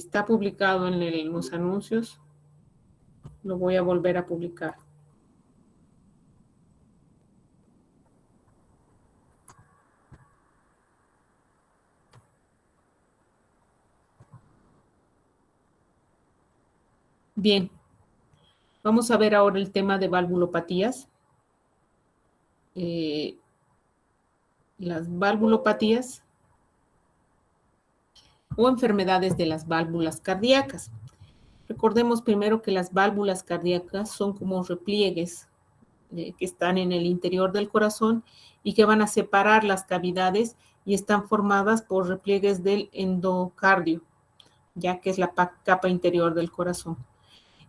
Está publicado en los anuncios. Lo voy a volver a publicar. Bien, vamos a ver ahora el tema de valvulopatías. Las valvulopatías o enfermedades de las válvulas cardíacas. Recordemos primero que las válvulas cardíacas son como repliegues que están en el interior del corazón y que van a separar las cavidades y están formadas por repliegues del endocardio, ya que es la capa interior del corazón.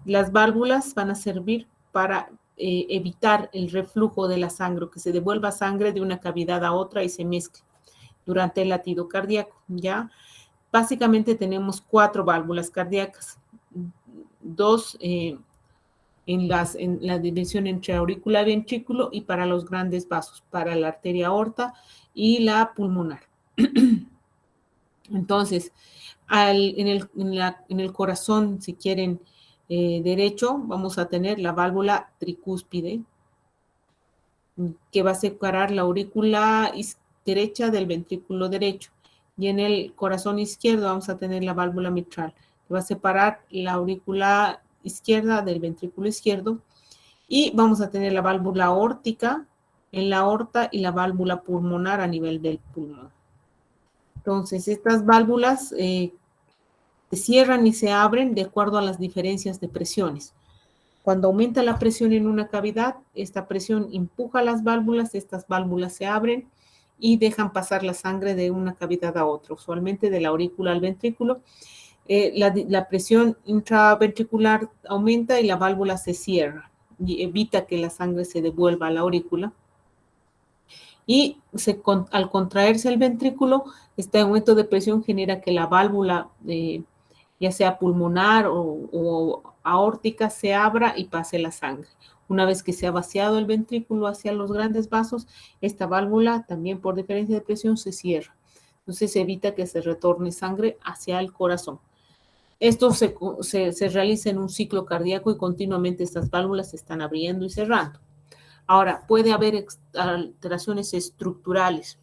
Las válvulas van a servir para evitar el reflujo de la sangre, que se devuelva sangre de una cavidad a otra y se mezcle durante el latido cardíaco, ¿ya? Básicamente tenemos 4 válvulas cardíacas, 2 en la división entre aurícula y ventrículo y para los grandes vasos, para la arteria aorta y la pulmonar. Entonces, en el corazón, si quieren, derecho, vamos a tener la válvula tricúspide, que va a separar la aurícula derecha del ventrículo derecho. Y en el corazón izquierdo vamos a tener la válvula mitral, que va a separar la aurícula izquierda del ventrículo izquierdo. Y vamos a tener la válvula aórtica en la aorta y la válvula pulmonar a nivel del pulmón. Entonces, estas válvulas se cierran y se abren de acuerdo a las diferencias de presiones. Cuando aumenta la presión en una cavidad, esta presión empuja las válvulas, estas válvulas se abren y dejan pasar la sangre de una cavidad a otra, usualmente de la aurícula al ventrículo. La presión intraventricular aumenta y la válvula se cierra y evita que la sangre se devuelva a la aurícula. Y al contraerse el ventrículo, este aumento de presión genera que la válvula, ya sea pulmonar o aórtica, se abra y pase la sangre. Una vez que se ha vaciado el ventrículo hacia los grandes vasos, esta válvula también por diferencia de presión se cierra. Entonces se evita que se retorne sangre hacia el corazón. Esto se realiza en un ciclo cardíaco y continuamente estas válvulas se están abriendo y cerrando. Ahora, puede haber alteraciones estructurales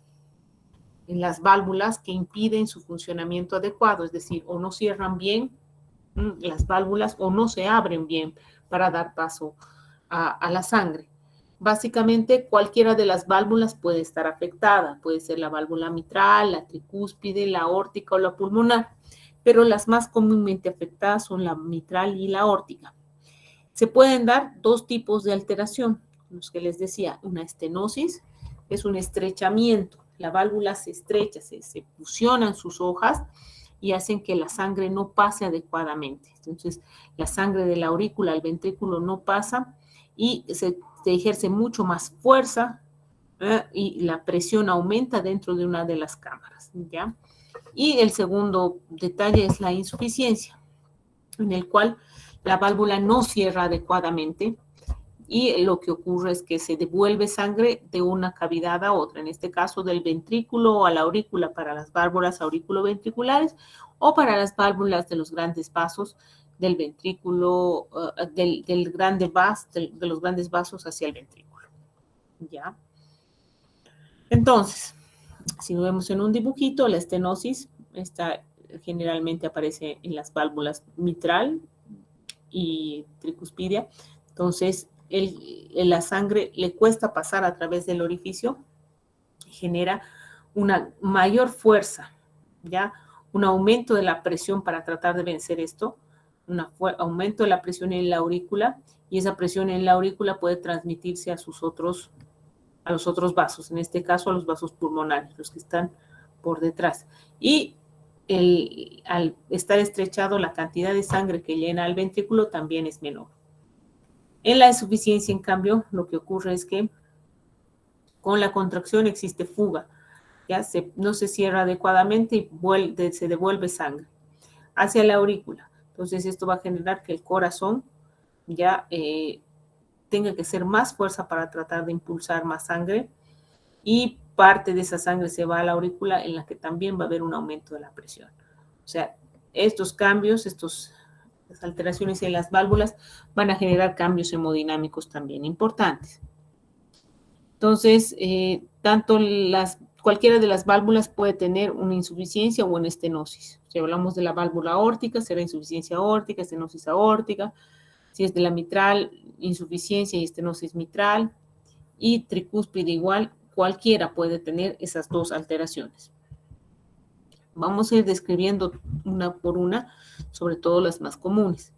en las válvulas que impiden su funcionamiento adecuado, es decir, o no cierran bien las válvulas o no se abren bien para dar paso a la sangre. Básicamente, cualquiera de las válvulas puede estar afectada, puede ser la válvula mitral, la tricúspide, la aórtica o la pulmonar, pero las más comúnmente afectadas son la mitral y la aórtica. Se pueden dar 2 tipos de alteración, los que les decía, una estenosis, es un estrechamiento, la válvula se estrecha, se fusionan sus hojas y hacen que la sangre no pase adecuadamente. Entonces, la sangre de la aurícula al ventrículo no pasa y se ejerce mucho más fuerza y la presión aumenta dentro de una de las cámaras, ¿ya? Y el segundo detalle es la insuficiencia, en el cual la válvula no cierra adecuadamente y lo que ocurre es que se devuelve sangre de una cavidad a otra, en este caso del ventrículo a la aurícula para las válvulas auriculoventriculares o para las válvulas de los grandes vasos del ventrículo, de los grandes vasos hacia el ventrículo. ¿Ya? Entonces, si lo vemos en un dibujito, la estenosis generalmente aparece en las válvulas mitral y tricuspidia. Entonces, la sangre le cuesta pasar a través del orificio y genera una mayor fuerza, ¿ya? Un aumento de la presión para tratar de vencer esto, un aumento de la presión en la aurícula y esa presión en la aurícula puede transmitirse a los otros vasos, en este caso a los vasos pulmonares, los que están por detrás. Y al estar estrechado, la cantidad de sangre que llena el ventrículo también es menor. En la insuficiencia, en cambio, lo que ocurre es que con la contracción existe fuga, ya no se cierra adecuadamente y se devuelve sangre hacia la aurícula. Entonces, esto va a generar que el corazón ya tenga que hacer más fuerza para tratar de impulsar más sangre y parte de esa sangre se va a la aurícula en la que también va a haber un aumento de la presión. O sea, estos cambios, las alteraciones en las válvulas van a generar cambios hemodinámicos también importantes. Entonces, cualquiera de las válvulas puede tener una insuficiencia o una estenosis. Si hablamos de la válvula aórtica, será insuficiencia aórtica, estenosis aórtica. Si es de la mitral, insuficiencia y estenosis mitral. Y tricúspide igual, cualquiera puede tener esas dos alteraciones. Vamos a ir describiendo una por una, sobre todo las más comunes.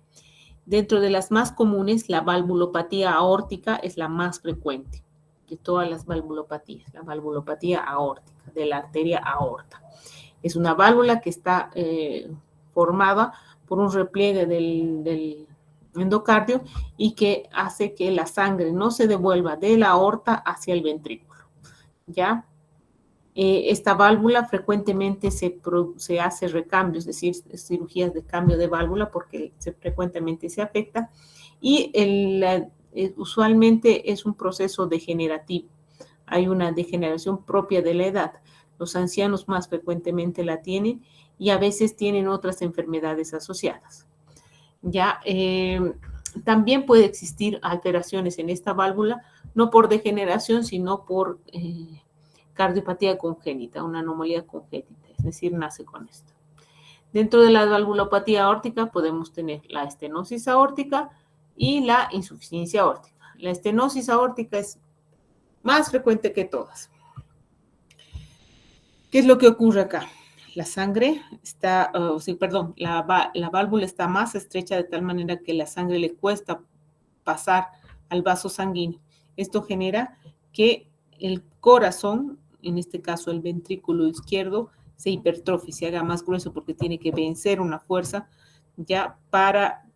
Dentro de las más comunes, la valvulopatía aórtica es la más frecuente de todas las valvulopatías, la valvulopatía aórtica, de la arteria aorta. Es una válvula que está formada por un repliegue del endocardio y que hace que la sangre no se devuelva de la aorta hacia el ventrículo, ¿ya? Esta válvula frecuentemente se hace recambio, es decir, cirugías de cambio de válvula porque frecuentemente se afecta y usualmente es un proceso degenerativo. Hay una degeneración propia de la edad. Los ancianos más frecuentemente la tienen y a veces tienen otras enfermedades asociadas. Ya, también puede existir alteraciones en esta válvula, no por degeneración, sino por cardiopatía congénita, una anomalía congénita, es decir, nace con esto. Dentro de la valvulopatía aórtica podemos tener la estenosis aórtica y la insuficiencia aórtica. La estenosis aórtica es más frecuente que todas. ¿Qué es lo que ocurre acá? La sangre está, la válvula está más estrecha de tal manera que la sangre le cuesta pasar al vaso sanguíneo. Esto genera que el corazón, en este caso el ventrículo izquierdo, se hipertrofie, se haga más grueso porque tiene que vencer una fuerza ya para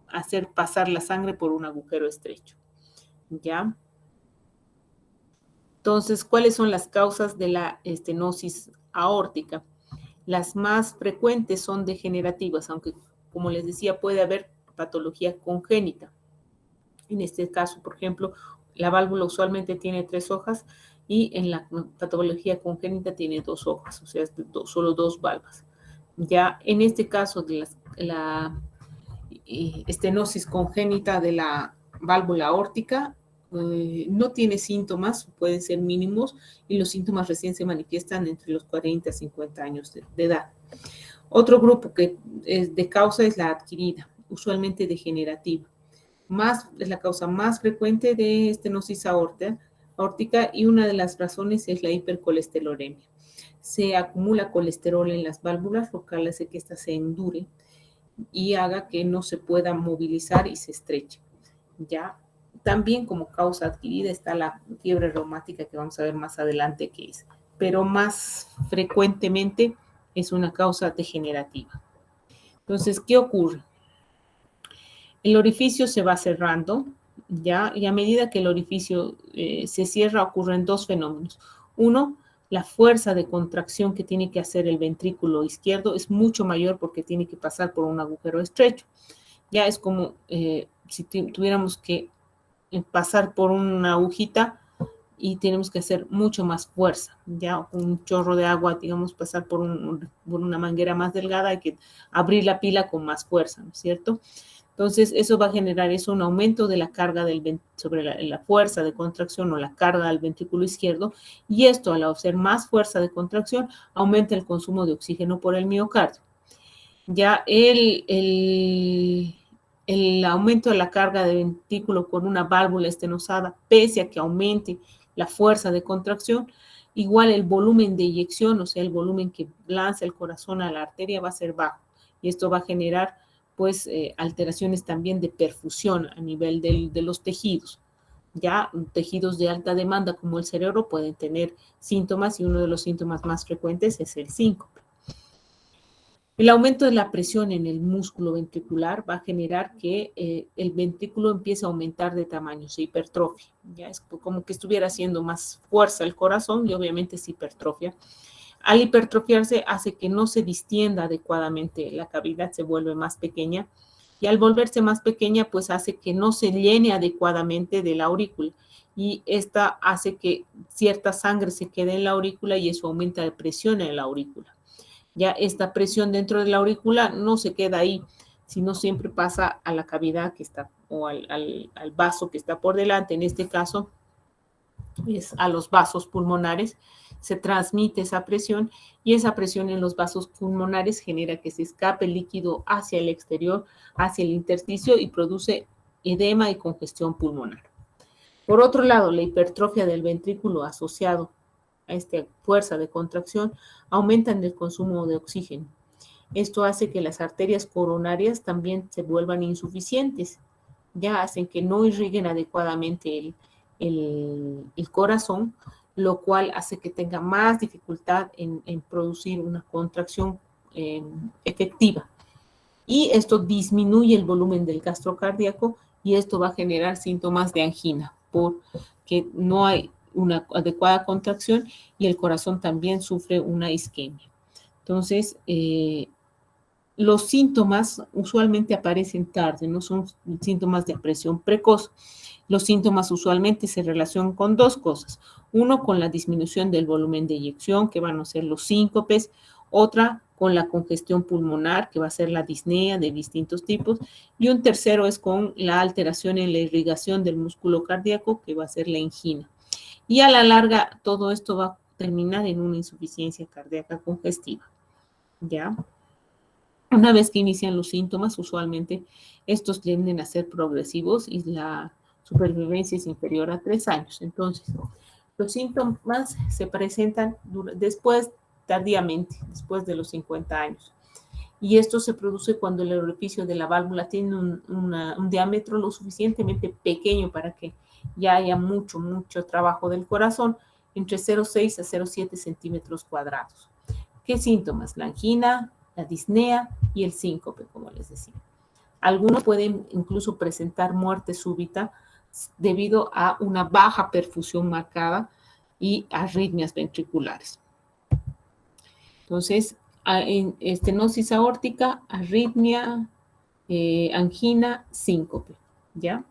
hacer pasar la sangre por un agujero estrecho. ¿Ya? Entonces, ¿cuáles son las causas de la estenosis aórtica? Las más frecuentes son degenerativas, aunque, como les decía, puede haber patología congénita. En este caso, por ejemplo, la válvula usualmente tiene 3 hojas y en la patología congénita tiene 2 hojas, o sea, solo 2 valvas. Ya en este caso de la estenosis congénita de la válvula aórtica, no tiene síntomas, pueden ser mínimos, y los síntomas recién se manifiestan entre los 40 y 50 años de edad. Otro grupo que es de causa es la adquirida, usualmente degenerativa. Es la causa más frecuente de estenosis aórtica y una de las razones es la hipercolesterolemia. Se acumula colesterol en las válvulas, lo cual hace que ésta se endure y haga que no se pueda movilizar y se estreche. Ya también como causa adquirida está la fiebre reumática que vamos a ver más adelante qué es, pero más frecuentemente es una causa degenerativa. Entonces, ¿qué ocurre? El orificio se va cerrando, ¿ya? Y a medida que el orificio se cierra, ocurren 2 fenómenos. Uno, la fuerza de contracción que tiene que hacer el ventrículo izquierdo es mucho mayor porque tiene que pasar por un agujero estrecho. Ya es como si tuviéramos que pasar por una agujita y tenemos que hacer mucho más fuerza, ya un chorro de agua, digamos, pasar por una manguera más delgada, hay que abrir la pila con más fuerza, ¿no es cierto? Entonces, eso va a generar un aumento de la carga sobre la fuerza de contracción o la carga del ventrículo izquierdo, y esto, al hacer más fuerza de contracción, aumenta el consumo de oxígeno por el miocardio. Ya el aumento de la carga de ventrículo con una válvula estenosada, pese a que aumente la fuerza de contracción, igual el volumen de eyección, o sea, el volumen que lanza el corazón a la arteria va a ser bajo, y esto va a generar pues alteraciones también de perfusión a nivel de los tejidos. Ya tejidos de alta demanda como el cerebro pueden tener síntomas y uno de los síntomas más frecuentes es el síncope. El aumento de la presión en el músculo ventricular va a generar que el ventrículo empiece a aumentar de tamaño, se hipertrofia. Ya es como que estuviera haciendo más fuerza el corazón y obviamente se hipertrofia. Al hipertrofiarse hace que no se distienda adecuadamente, la cavidad se vuelve más pequeña y al volverse más pequeña pues hace que no se llene adecuadamente de la aurícula y esta hace que cierta sangre se quede en la aurícula y eso aumenta la presión en la aurícula. Ya esta presión dentro de la aurícula no se queda ahí, sino siempre pasa a la cavidad que está, o al vaso que está por delante. En este caso es a los vasos pulmonares, se transmite esa presión y esa presión en los vasos pulmonares genera que se escape el líquido hacia el exterior, hacia el intersticio y produce edema y congestión pulmonar. Por otro lado, la hipertrofia del ventrículo asociado a esta fuerza de contracción aumenta en el consumo de oxígeno. Esto hace que las arterias coronarias también se vuelvan insuficientes, ya hacen que no irriguen adecuadamente el corazón, lo cual hace que tenga más dificultad en producir una contracción efectiva. Y esto disminuye el volumen del gasto cardíaco y esto va a generar síntomas de angina porque no hay una adecuada contracción y el corazón también sufre una isquemia. Entonces, los síntomas usualmente aparecen tarde, no son síntomas de presión precoz. Los síntomas usualmente se relacionan con dos cosas. Uno, con la disminución del volumen de eyección, que van a ser los síncopes. Otra, con la congestión pulmonar, que va a ser la disnea de distintos tipos. Y un tercero es con la alteración en la irrigación del músculo cardíaco, que va a ser la angina. Y a la larga, todo esto va a terminar en una insuficiencia cardíaca congestiva. ¿Ya? Una vez que inician los síntomas, usualmente estos tienden a ser progresivos y la supervivencia es inferior a 3 años. Entonces, los síntomas se presentan después, tardíamente, después de los 50 años. Y esto se produce cuando el orificio de la válvula tiene un diámetro lo suficientemente pequeño para que ya haya mucho trabajo del corazón, entre 0,6 a 0,7 centímetros cuadrados. ¿Qué síntomas? La angina, la disnea y el síncope, como les decía. Algunos pueden incluso presentar muerte súbita debido a una baja perfusión marcada y arritmias ventriculares. Entonces, estenosis aórtica, arritmia, angina, síncope, ¿ya?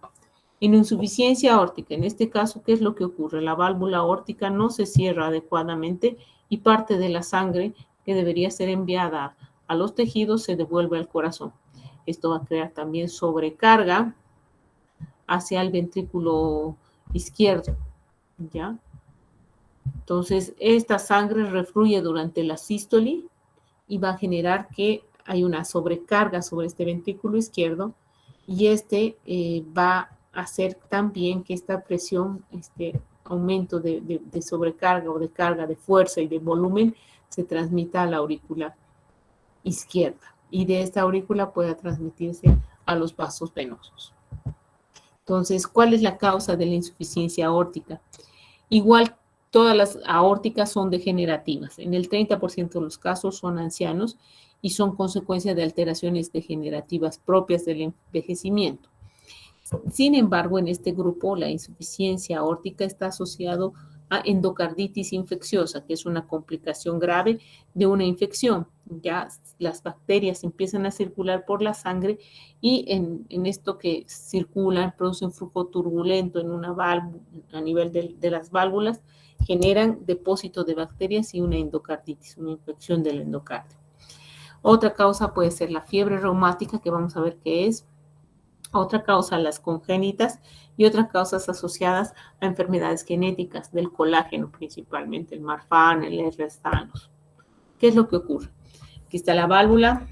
En insuficiencia aórtica, en este caso, ¿qué es lo que ocurre? La válvula aórtica no se cierra adecuadamente y parte de la sangre que debería ser enviada a los tejidos se devuelve al corazón. Esto va a crear también sobrecarga hacia el ventrículo izquierdo, ¿ya? Entonces, esta sangre refluye durante la sístole y va a generar que hay una sobrecarga sobre este ventrículo izquierdo y va a hacer también que esta presión, este aumento de sobrecarga o de carga, de fuerza y de volumen se transmita a la aurícula izquierda y de esta aurícula pueda transmitirse a los vasos venosos. Entonces, ¿cuál es la causa de la insuficiencia aórtica? Igual, todas las aórticas son degenerativas. En el 30% de los casos son ancianos y son consecuencia de alteraciones degenerativas propias del envejecimiento. Sin embargo, en este grupo, la insuficiencia aórtica está asociado a endocarditis infecciosa, que es una complicación grave de una infección. Ya las bacterias empiezan a circular por la sangre y en esto que circulan, producen flujo turbulento en una válvula, a nivel de las válvulas, generan depósito de bacterias y una endocarditis, una infección del endocardio. Otra causa puede ser la fiebre reumática, que vamos a ver qué es. Otra causa, las congénitas, y otras causas asociadas a enfermedades genéticas del colágeno, principalmente el marfan, el R-stanos. ¿Qué es lo que ocurre? Aquí está la válvula,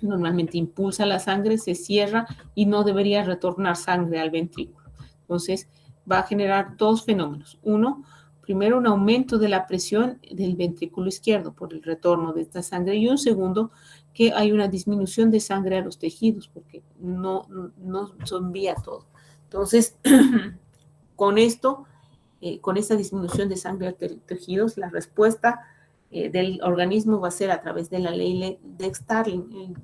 normalmente impulsa la sangre, se cierra y no debería retornar sangre al ventrículo. Entonces, va a generar dos fenómenos. Uno, primero un aumento de la presión del ventrículo izquierdo por el retorno de esta sangre y un segundo, que hay una disminución de sangre a los tejidos porque no se envía todo. Entonces, con esto, con esta disminución de sangre a tejidos, la respuesta del organismo va a ser a través de la ley de Starling,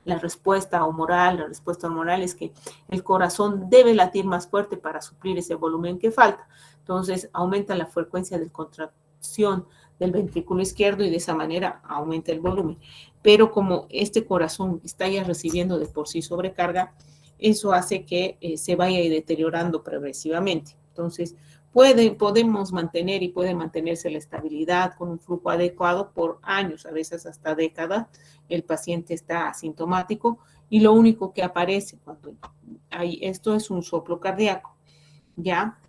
la respuesta hormonal es que el corazón debe latir más fuerte para suplir ese volumen que falta. Entonces, aumenta la frecuencia de contracción del ventrículo izquierdo y de esa manera aumenta el volumen. Pero como este corazón está ya recibiendo de por sí sobrecarga, eso hace que se vaya deteriorando progresivamente. Entonces, podemos mantener y puede mantenerse la estabilidad con un flujo adecuado por años, a veces hasta décadas. El paciente está asintomático y lo único que aparece cuando hay esto es un soplo cardíaco, ¿ya?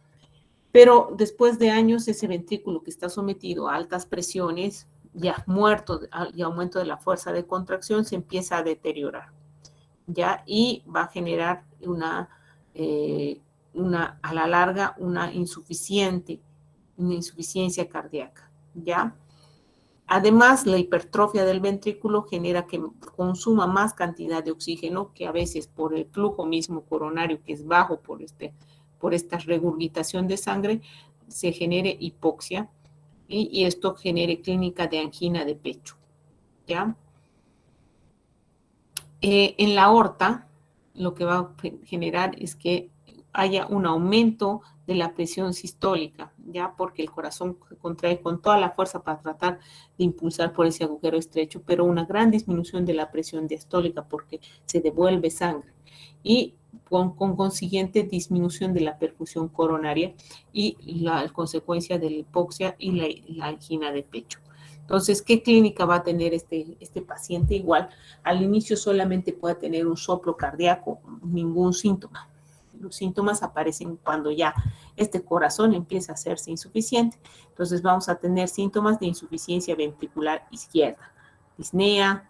Pero después de años, ese ventrículo que está sometido a altas presiones, ya muerto y aumento de la fuerza de contracción, se empieza a deteriorar, ¿ya? Y va a generar a la larga una insuficiencia cardíaca, ¿ya? Además, la hipertrofia del ventrículo genera que consuma más cantidad de oxígeno, que a veces por el flujo mismo coronario, que es bajo por esta regurgitación de sangre, se genere hipoxia y esto genere clínica de angina de pecho, ¿ya? En la aorta, lo que va a generar es que haya un aumento de la presión sistólica, ya porque el corazón se contrae con toda la fuerza para tratar de impulsar por ese agujero estrecho, pero una gran disminución de la presión diastólica porque se devuelve sangre y con consiguiente disminución de la perfusión coronaria y la consecuencia de la hipoxia y la angina de pecho. Entonces, ¿qué clínica va a tener este paciente? Igual, al inicio solamente puede tener un soplo cardíaco, ningún síntoma. Los síntomas aparecen cuando ya este corazón empieza a hacerse insuficiente. Entonces vamos a tener síntomas de insuficiencia ventricular izquierda, disnea,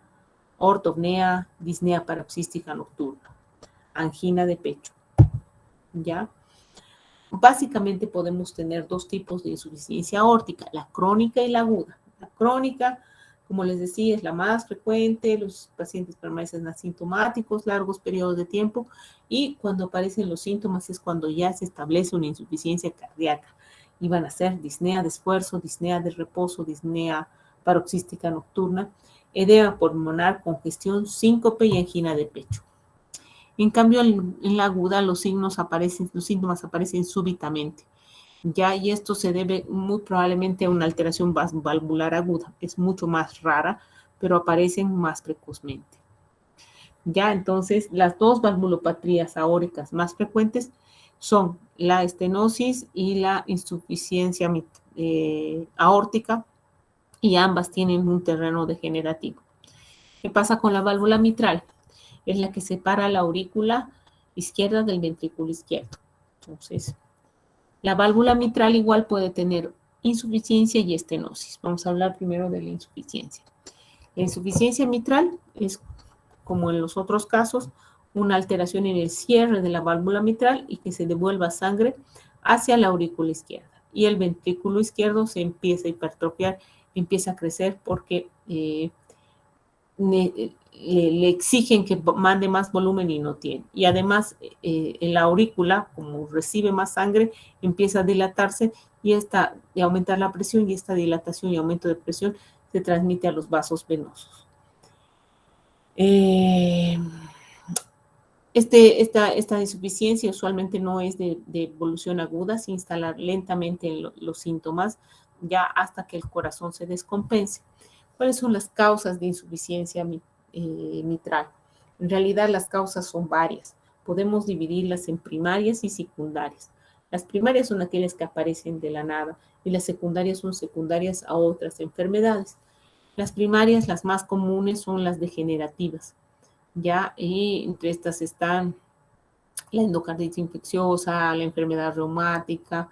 ortopnea, disnea paroxística nocturna, angina de pecho, ¿ya? Básicamente podemos tener dos tipos de insuficiencia aórtica, la crónica y la aguda. La crónica, como les decía, es la más frecuente, los pacientes permanecen asintomáticos largos periodos de tiempo y cuando aparecen los síntomas es cuando ya se establece una insuficiencia cardíaca y van a ser disnea de esfuerzo, disnea de reposo, disnea paroxística nocturna, edema pulmonar, congestión, síncope y angina de pecho. En cambio, en la aguda los síntomas aparecen súbitamente, ¿ya? Y esto se debe muy probablemente a una alteración valvular aguda. Es mucho más rara, pero aparecen más precozmente. Ya, entonces, las dos valvulopatías aóricas más frecuentes son la estenosis y la insuficiencia aórtica, y ambas tienen un terreno degenerativo. ¿Qué pasa con la válvula mitral? Es la que separa la aurícula izquierda del ventrículo izquierdo. Entonces, la válvula mitral igual puede tener insuficiencia y estenosis. Vamos a hablar primero de la insuficiencia. La insuficiencia mitral es, como en los otros casos, una alteración en el cierre de la válvula mitral y que se devuelva sangre hacia la aurícula izquierda. Y el ventrículo izquierdo se empieza a hipertrofiar, empieza a crecer porque le exigen que mande más volumen y no tiene. Y además, en la aurícula, como recibe más sangre, empieza a dilatarse y aumentar la presión, y esta dilatación y aumento de presión se transmite a los vasos venosos. Esta insuficiencia usualmente no es de evolución aguda, se instala lentamente en los síntomas ya hasta que el corazón se descompense. ¿Cuáles son las causas de insuficiencia mitral? En realidad las causas son varias. Podemos dividirlas en primarias y secundarias. Las primarias son aquellas que aparecen de la nada y las secundarias son secundarias a otras enfermedades. Las primarias, las más comunes, son las degenerativas, ¿ya? Y entre estas están la endocarditis infecciosa, la enfermedad reumática,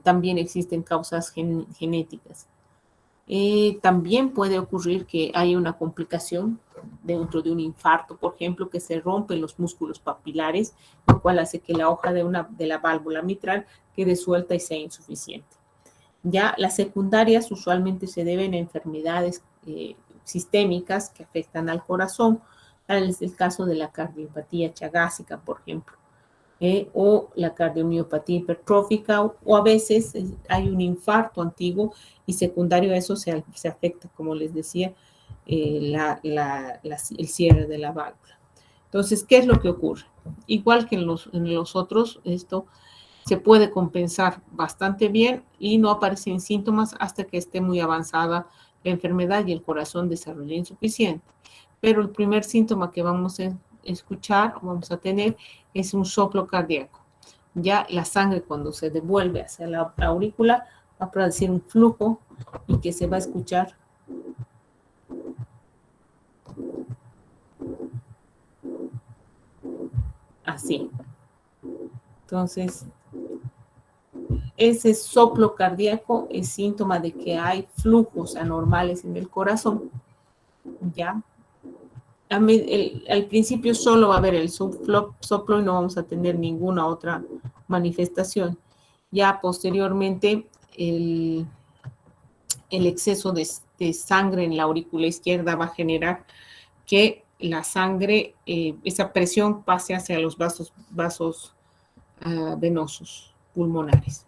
también existen causas genéticas. También puede ocurrir que haya una complicación dentro de un infarto, por ejemplo, que se rompen los músculos papilares, lo cual hace que la hoja de la válvula mitral quede suelta y sea insuficiente. Ya las secundarias usualmente se deben a enfermedades sistémicas que afectan al corazón, tal es el caso de la cardiopatía chagásica, por ejemplo, o la cardiomiopatía hipertrófica, o a veces hay un infarto antiguo y secundario a eso se afecta, como les decía, el cierre de la válvula. Entonces, ¿qué es lo que ocurre? Igual que en los otros, esto se puede compensar bastante bien y no aparecen síntomas hasta que esté muy avanzada la enfermedad y el corazón desarrolla insuficiente. Pero el primer síntoma que vamos a escuchar o vamos a tener es un soplo cardíaco. Ya la sangre cuando se devuelve hacia la aurícula va a producir un flujo y que se va a escuchar así. Entonces, ese soplo cardíaco es síntoma de que hay flujos anormales en el corazón, ¿ya? Al principio solo va a haber el soplo y no vamos a tener ninguna otra manifestación. Ya posteriormente, el exceso de sangre en la aurícula izquierda va a generar que la sangre, esa presión pase hacia los vasos venosos pulmonares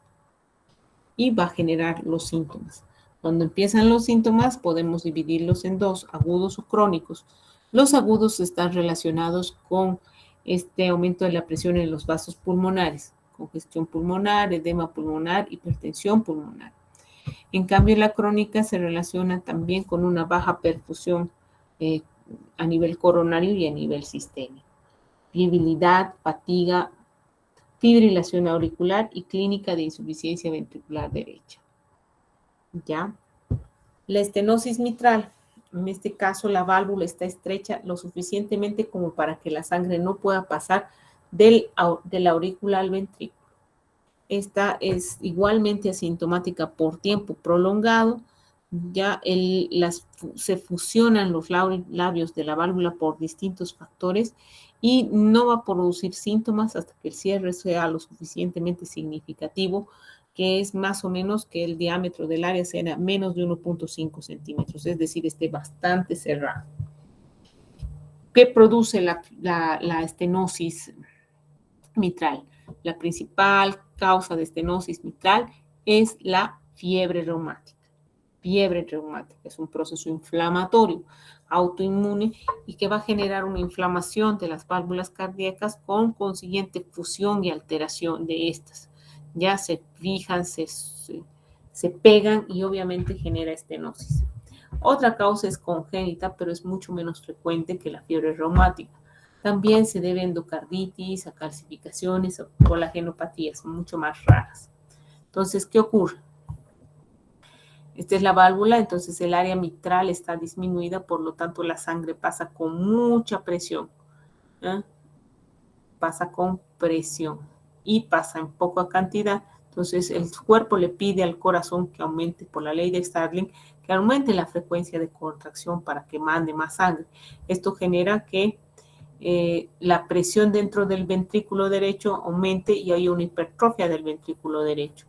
y va a generar los síntomas. Cuando empiezan los síntomas podemos dividirlos en dos, agudos o crónicos. Los agudos están relacionados con este aumento de la presión en los vasos pulmonares, congestión pulmonar, edema pulmonar, hipertensión pulmonar. En cambio, la crónica se relaciona también con una baja perfusión a nivel coronario y a nivel sistémico. Debilidad, fatiga, fibrilación auricular y clínica de insuficiencia ventricular derecha. ¿Ya? La estenosis mitral. En este caso, la válvula está estrecha lo suficientemente como para que la sangre no pueda pasar de la aurícula al ventrículo. Esta es igualmente asintomática por tiempo prolongado. Ya se fusionan los labios de la válvula por distintos factores y no va a producir síntomas hasta que el cierre sea lo suficientemente significativo, que es más o menos que el diámetro del área sea menos de 1.5 centímetros, es decir, esté bastante cerrado. ¿Qué produce la estenosis mitral? La principal causa de estenosis mitral es la fiebre reumática. Fiebre reumática es un proceso inflamatorio, autoinmune y que va a generar una inflamación de las válvulas cardíacas con consiguiente fusión y alteración de estas. Ya se fijan, se pegan y obviamente genera estenosis. Otra causa es congénita, pero es mucho menos frecuente que la fiebre reumática. También se debe a endocarditis, a calcificaciones o colagenopatías, mucho más raras. Entonces, ¿qué ocurre? Esta es la válvula, entonces el área mitral está disminuida, por lo tanto la sangre pasa con mucha presión. Pasa con presión y pasa en poca cantidad. Entonces el cuerpo le pide al corazón que aumente, por la ley de Starling, que aumente la frecuencia de contracción para que mande más sangre. Esto genera que la presión dentro del ventrículo derecho aumente y hay una hipertrofia del ventrículo derecho.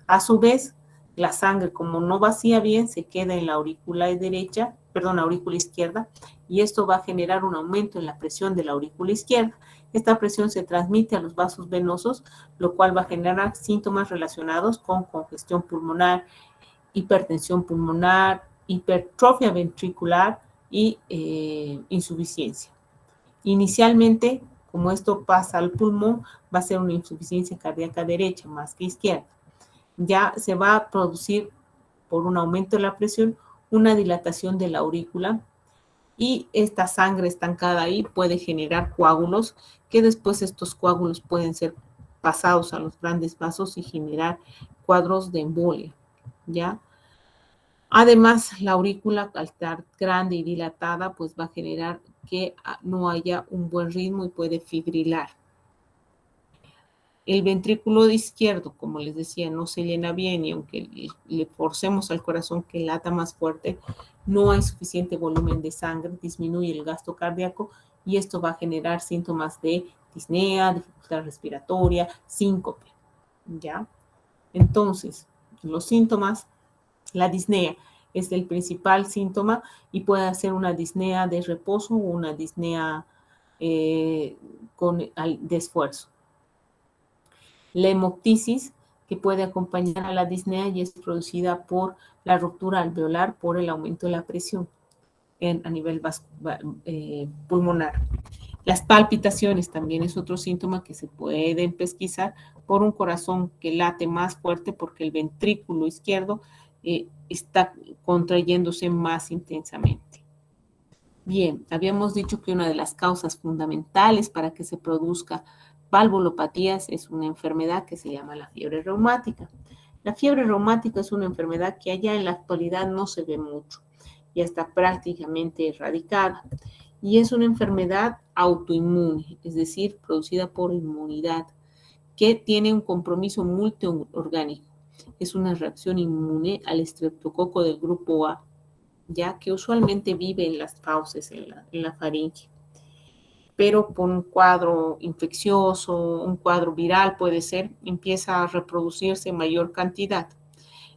A su vez, la sangre, como no vacía bien, se queda en la aurícula izquierda, y esto va a generar un aumento en la presión de la aurícula izquierda. Esta presión se transmite a los vasos venosos, lo cual va a generar síntomas relacionados con congestión pulmonar, hipertensión pulmonar, hipertrofia ventricular y insuficiencia. Inicialmente, como esto pasa al pulmón, va a ser una insuficiencia cardíaca derecha más que izquierda. Ya se va a producir, por un aumento de la presión, una dilatación de la aurícula y esta sangre estancada ahí puede generar coágulos, que después estos coágulos pueden ser pasados a los grandes vasos y generar cuadros de embolia, ¿ya? Además, la aurícula, al estar grande y dilatada, pues va a generar que no haya un buen ritmo y puede fibrilar. El ventrículo izquierdo, como les decía, no se llena bien y aunque le forcemos al corazón que lata más fuerte, no hay suficiente volumen de sangre, disminuye el gasto cardíaco y esto va a generar síntomas de disnea, dificultad respiratoria, síncope, ¿ya? Entonces, los síntomas, la disnea es el principal síntoma y puede ser una disnea de reposo o una disnea de esfuerzo. La hemoptisis, que puede acompañar a la disnea y es producida por la ruptura alveolar por el aumento de la presión a nivel pulmonar. Las palpitaciones también es otro síntoma que se pueden pesquisar por un corazón que late más fuerte porque el ventrículo izquierdo está contrayéndose más intensamente. Bien, habíamos dicho que una de las causas fundamentales para que se produzca valvulopatías es una enfermedad que se llama la fiebre reumática. La fiebre reumática es una enfermedad que allá en la actualidad no se ve mucho, ya está prácticamente erradicada. Y es una enfermedad autoinmune, es decir, producida por inmunidad, que tiene un compromiso multiorgánico. Es una reacción inmune al estreptococo del grupo A, ya que usualmente vive en las fauces, en la faringe. Pero por un cuadro infeccioso, un cuadro viral puede ser, empieza a reproducirse en mayor cantidad.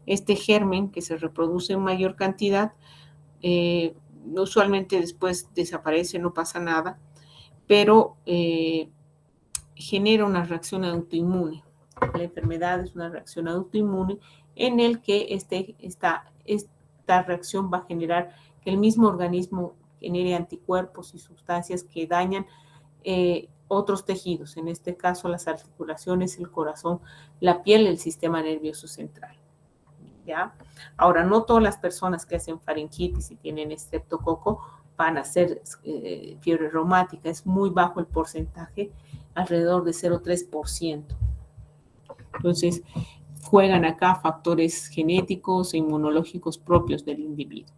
Este germen que se reproduce en mayor cantidad, usualmente después desaparece, no pasa nada, pero genera una reacción autoinmune. La enfermedad es una reacción autoinmune en el que esta reacción va a generar que el mismo organismo genere anticuerpos y sustancias que dañan otros tejidos, en este caso las articulaciones, el corazón, la piel, el sistema nervioso central. ¿Ya? Ahora, no todas las personas que hacen faringitis y tienen estreptococo van a hacer fiebre reumática, es muy bajo el porcentaje, alrededor de 0,3%. Entonces, juegan acá factores genéticos e inmunológicos propios del individuo.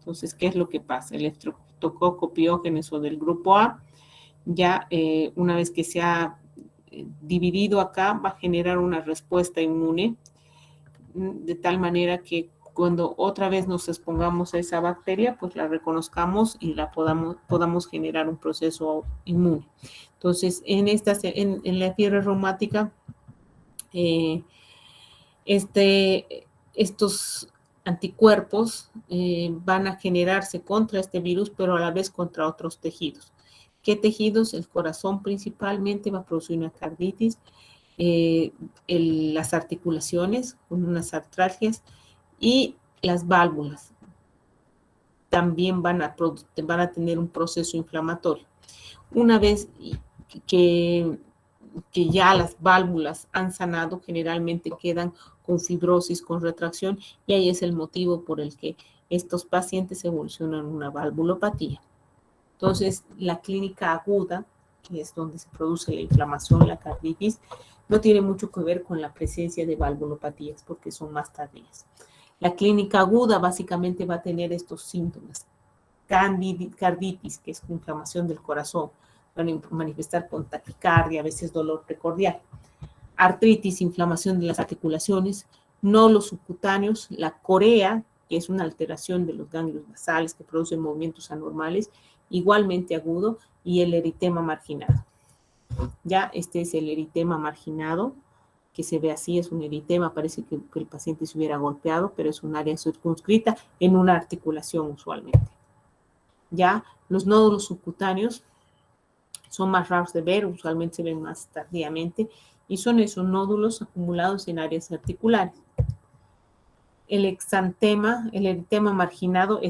Entonces, ¿qué es lo que pasa? El estreptococo piógenes o del grupo A, ya una vez que se ha dividido acá, va a generar una respuesta inmune, de tal manera que cuando otra vez nos expongamos a esa bacteria, pues la reconozcamos y la podamos generar un proceso inmune. Entonces, en la fiebre reumática, estos anticuerpos van a generarse contra este virus, pero a la vez contra otros tejidos. ¿Qué tejidos? El corazón principalmente va a producir una carditis, las articulaciones con unas artralgias y las válvulas también van a tener un proceso inflamatorio. Una vez que ya las válvulas han sanado, generalmente quedan con fibrosis, con retracción, y ahí es el motivo por el que estos pacientes evolucionan a una valvulopatía. Entonces, la clínica aguda, que es donde se produce la inflamación, la carditis, no tiene mucho que ver con la presencia de valvulopatías porque son más tardías. La clínica aguda básicamente va a tener estos síntomas. Carditis, que es inflamación del corazón, van a manifestar con taquicardia, a veces dolor precordial. Artritis, inflamación de las articulaciones, nódulos subcutáneos, la corea, que es una alteración de los ganglios basales que producen movimientos anormales, igualmente agudo, y el eritema marginado. Ya este es el eritema marginado, que se ve así, es un eritema, parece que el paciente se hubiera golpeado, pero es un área circunscrita en una articulación usualmente. Ya los nódulos subcutáneos son más raros de ver, usualmente se ven más tardíamente, y son esos nódulos acumulados en áreas articulares. El exantema, el eritema marginado,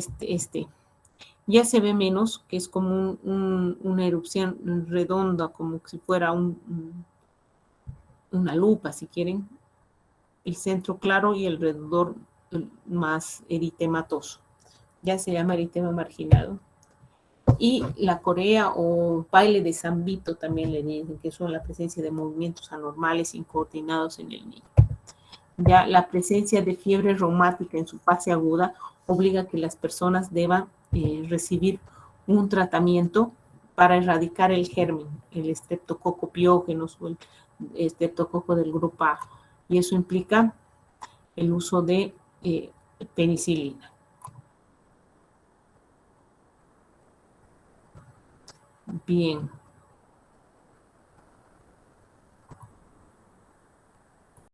ya se ve menos, que es como una erupción redonda, como si fuera una lupa, si quieren, el centro claro y alrededor más eritematoso. Ya se llama eritema marginado. Y la corea o baile de San Vito también le dicen, que son la presencia de movimientos anormales incoordinados en el niño. Ya la presencia de fiebre reumática en su fase aguda obliga a que las personas deban recibir un tratamiento para erradicar el germen, el estreptococo piógenos o el estreptococo del grupo A. Y eso implica el uso de penicilina. Bien.